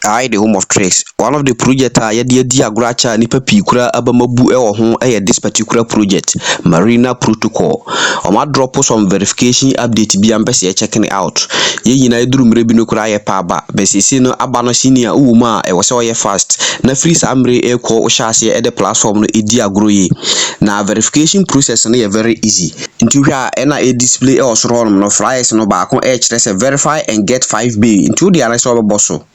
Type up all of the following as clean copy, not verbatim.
I the home of tricks. One of the project yɛde adi agoracha nipa pii kura abamabu ɛwɔ ho ɛyɛ this particular project Marina Protocol. Drop some verification update bi ampɛ checking out. Ye nyina eduru mre bi no kura yɛ pa aba. Besisi no aba no senior uwuma ɛwɔ sɛ ɔyɛ fast. Na free saa mre ɛkɔ ɔhyɛ ɛde platform no edi agoro yi. Na verification process no yɛ very easy. Nti hwɛ a ɛna e display ɛwɔ soro hɔ no flyers no baako ɛkyerɛ sɛ verify and get 5B. Nti wo de ana sɛ ɔbɛbɔ so.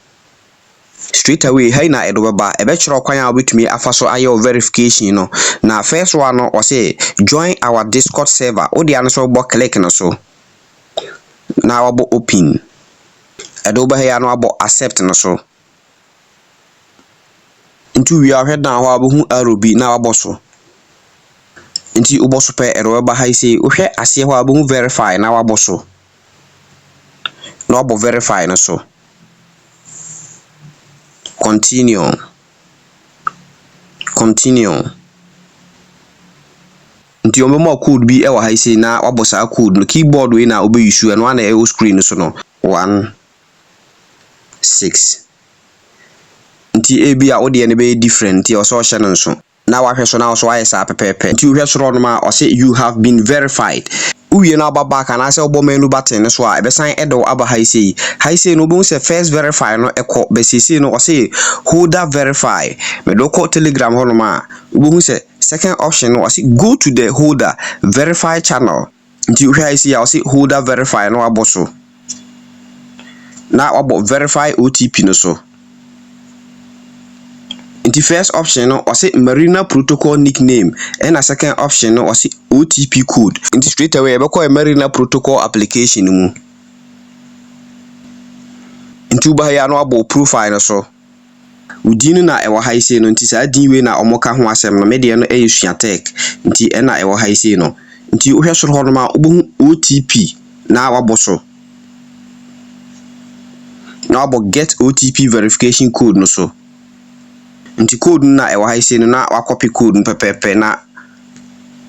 Straight away, hey na edo baba ebechiro kwan a obetumi afa so ayo verification no. Na first one no say join our Discord server. Odi ano so bo click no so. Na wabo open. Edo ba ya no abo accept no so. Nti we are head na ho abo hu arrow bi na wabo so. Nti ubo so pe edo ba ha say ohwe ase ho abo hu verify na wabo so. Na wabo verify no so. Continue. Nti omemo code bi ewa ha say na wabo saa code no keyboard we na obe issue no na e screen so no 1 6. Nti e bi a wo de ne be different nti o so hye no nso na wahwe so na so aye saa pepepe nti uhwe soro no ma o say you have been verified. Uye na baba ka na se obo menu button no so a ebesan edo aba ha say no bo se first verify no ekọ besisi no o say holder verify me do ko telegram ho no ma bo se second option no o say go to the holder verify channel nti uhwe ha say o say holder verify no aboso na wabo verify OTP no so. The first option no was a Marina Protocol nickname and a second option no was OTP code. In the straight away we call a Marina Protocol application mu. Into ba ya no abo profile so. Udin na ewo ha ise no nti sa din we na omoka ho asem no media no eyesua tech nti e na ewo ha ise no. Nti ohwe soro ho no ma obohu OTP na wabo so. Na abo get OTP verification code no so. Nti code na ewa ha ise no na wa copy code pepepe na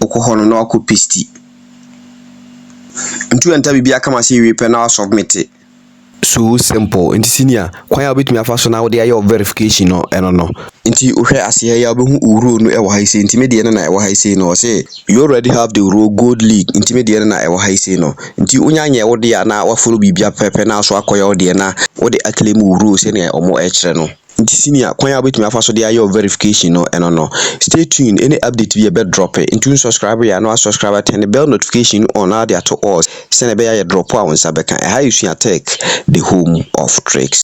okohono na wa paste. Ntu enta bibia kama se we pe na wa submit it. So simple. Nti senior kwan ya obetumi afa so na wo de ayo verification no eno no. Nti ohwe ase ya obehu uro no ewa ha ise nti me de na ewa ha ise no say you already have the row gold league nti me de na ewa ha ise no. Nti unyanye wo de ya na wa follow bibia pepe na so akoya wo de na wo de aclaim uro se na omo e kire no. Nti senior kwan ya betumi afa so de ayo verification no eno no. Stay tuned, any update we be drop it into subscribe ya no subscribe turn the bell notification on now there to us send be ya drop a won sabeka e ha you tech the home of tricks.